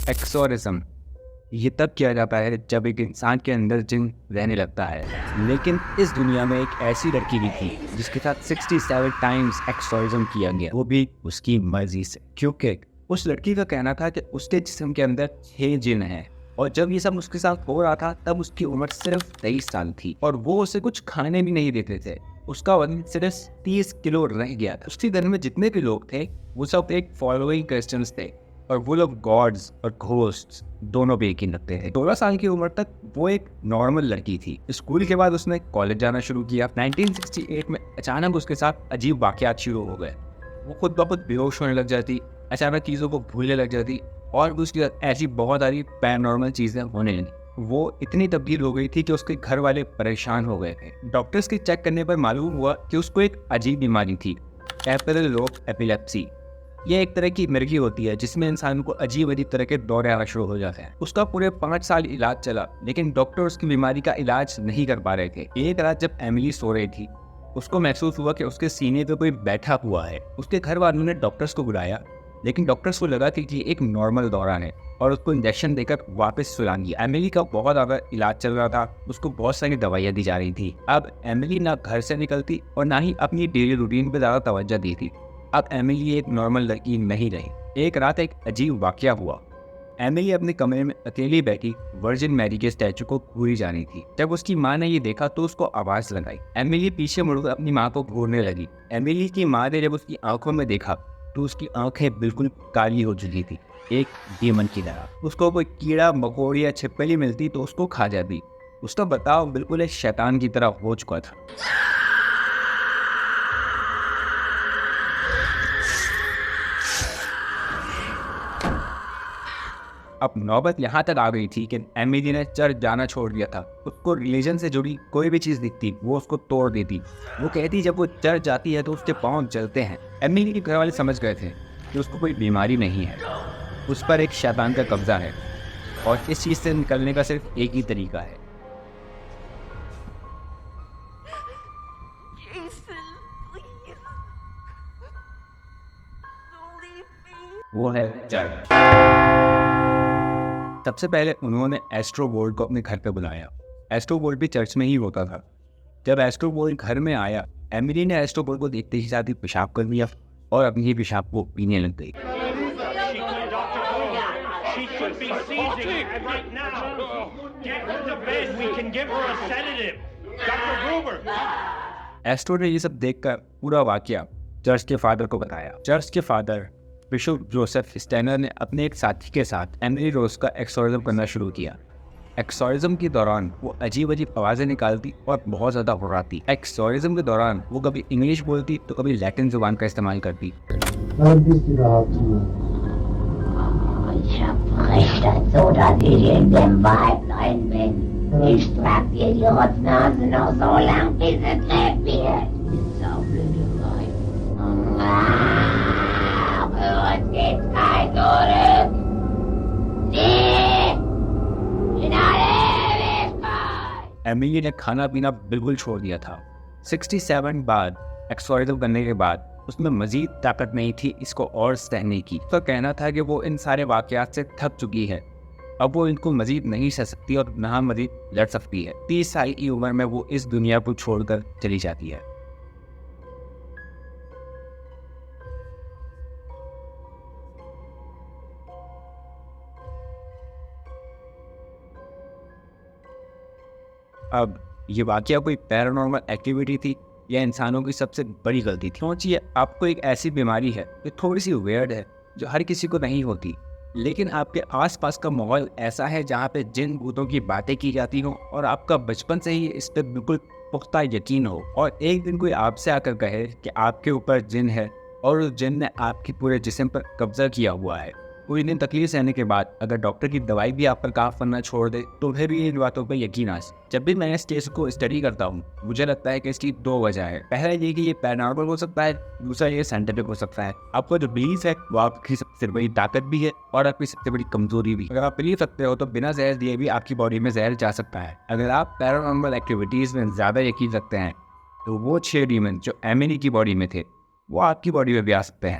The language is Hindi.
एक्सोरिज्म ये तब किया जाता है जब एक इंसान के अंदर जिन रहने लगता है। लेकिन इस दुनिया में एक ऐसी लड़की भी थी जिसके साथ 67 टाइम्स एक्सोरिज्म किया गया, वो भी उसकी मर्जी से। क्योंकि उस लड़की का कहना था कि उसके जिस्म के अंदर 6 जिन हैं और जब ये सब उसके साथ हो रहा था तब उसकी उम्र सिर्फ 23 साल थी और वो उसे कुछ खाने भी नहीं देते थे। उसका वजन सिर्फ 30 किलो रह गया था। उसके घर में जितने भी लोग थे वो सब एक फॉलोइंग क्रिश्चियंस थे और वो लोग गॉड्स और घोस्ट्स दोनों पे यकीन रखते हैं। 16 साल की उम्र तक वो एक नॉर्मल लड़की थी। स्कूल के बाद उसने कॉलेज जाना शुरू किया। 1968 में अचानक उसके साथ अजीब वाकयात शुरू हो गए। वो खुद ब खुद बेहोश होने लग जाती, अचानक चीज़ों को भूलने लग जाती और भी उसके साथ ऐसी बहुत सारी पैरानॉर्मल चीज़ें होने लगी। वो इतनी तब्दील हो गई थी कि उसके घर वाले परेशान हो गए थे। डॉक्टर्स के चेक करने पर मालूम हुआ कि उसको एक अजीब बीमारी थी, टेम्पोरल लोब एपिलेप्सी। ये एक तरह की मिर्गी होती है जिसमें इंसान को अजीब अजीब तरह के दौरे आना शुरू हो जाते हैं। उसका पूरे 5 साल इलाज चला लेकिन डॉक्टर उसकी बीमारी का इलाज नहीं कर पा रहे थे। एक रात जब एमिली सो रही थी उसको महसूस हुआ कि उसके सीने पे कोई बैठा हुआ है। उसके घर वालों ने डॉक्टर्स को बुलाया लेकिन डॉक्टर्स को लगा कि ये एक नॉर्मल दौरा है और उसको इंजेक्शन देकर वापस सुला दिया। एमिली का बहुत ज़्यादा इलाज चल रहा था, उसको बहुत सारी दवाइयाँ दी जा रही थी। अब एमिली ना घर से निकलती और ना ही अपनी डेली रूटीन पर ज़्यादा तवज्जो दी थी। अब एमिली एक नॉर्मल लड़की नहीं रही। एक रात एक अजीब वाकया हुआ। एमिली अपने कमरे में अकेली बैठी वर्जिन मैरी के स्टैचू को घूरी जा रही थी। जब उसकी माँ ने ये देखा तो उसको आवाज लगाई। एमिली पीछे मुड़कर अपनी माँ को घूरने लगी। एमिली की माँ ने जब उसकी आंखों में देखा तो उसकी आंखें बिल्कुल काली हो चुकी थी, एक डीमन की तरह। उसको कोई कीड़ा मकोड़ी या छिपकली मिलती तो उसको खा जाती। उसका बर्ताव बिल्कुल एक शैतान की तरह हो चुका था। अब नौबत यहाँ तक आ गई थी कि एमिली ने चर्च जाना छोड़ दिया था। उसको रिलीजन से जुड़ी कोई भी चीज़ दिखती वो उसको तोड़ देती। वो कहती जब वो चर्च जाती है तो उसके पाँव जलते हैं। एमिली के घर वाले समझ गए थे कि उसको कोई बीमारी नहीं है, उस पर एक शैतान का कब्जा है और इस चीज़ से निकलने का सिर्फ एक ही तरीका है, वो है चर्च। सबसे पहले उन्होंने एस्ट्रो वर्ल्ड को अपने घर पे बुलाया। एस्ट्रो वर्ल्ड भी चर्च में ही होता था। जब एस्ट्रो वर्ल्ड घर में आया एमिली ने एस्ट्रो वर्ल्ड को देखते ही साथ ही पेशाब कर दिया और अपनी ही पेशाब को पीने लग गई। एस्ट्रो ने ये सब देखकर पूरा वाकया चर्च के फादर को बताया। चर्च के फादर बिशप जोसेफ स्टेनर ने अपने एक साथी के साथ एमिली रोज का एक्सोरिज्म करना शुरू किया। एक्सोरिज्म के दौरान वो अजीब अजीब आवाज़ें निकालती और बहुत ज़्यादा हुर्राती। एक्सोरिज्म के दौरान वो कभी इंग्लिश बोलती तो कभी लैटिन जुबान का इस्तेमाल करती। एमिली ने खाना पीना बिल्कुल छोड़ दिया था। 67 बाद एक्सोरिज्म करने के बाद उसमें मजीद ताकत नहीं थी इसको और सहने की। उसका कहना था कि वो इन सारे वाकयात से थक चुकी है, अब वो इनको मजीद नहीं सह सकती और ना मजीद लड़ सकती है। 30 साल की उम्र में वो इस दुनिया को छोड़कर चली जाती है। अब ये वाकया कोई पैरानॉर्मल एक्टिविटी थी या इंसानों की सबसे बड़ी गलती थी? सोचिए आपको एक ऐसी बीमारी है जो थोड़ी सी वियर्ड है, जो हर किसी को नहीं होती, लेकिन आपके आसपास का माहौल ऐसा है जहाँ पे जिन भूतों की बातें की जाती हो और आपका बचपन से ही इस पर बिल्कुल पुख्ता यकीन हो और एक दिन कोई आपसे आकर कहे कि आपके ऊपर जिन है और उस जिन ने आपके पूरे जिस्म पर कब्जा किया हुआ है। कुछ दिन तकलीफ सहने के बाद अगर डॉक्टर की दवाई भी आप पर काम करना छोड़ दे तो फिर भी इन बातों पर यकीन आ। जब भी मैं इस केस को स्टडी करता हूँ मुझे लगता है कि इसकी 2 वजह है। पहला ये कि ये पैरानॉर्मल हो सकता है, दूसरा ये साइंटिफिक हो सकता है। आपको जो बिलीफ है वो आपकी सबसे बड़ी ताकत भी है और आपकी सबसे बड़ी कमजोरी भी। अगर आप बिलीव रखते हो तो बिना जहर दिए भी आपकी बॉडी में जहर जा सकता है। अगर आप पैरानॉर्मल एक्टिविटीज में ज्यादा यकीन रखते हैं तो वो 6 डीमन जो एमिली की बॉडी में थे वो आपकी बॉडी में भी आ सकते हैं।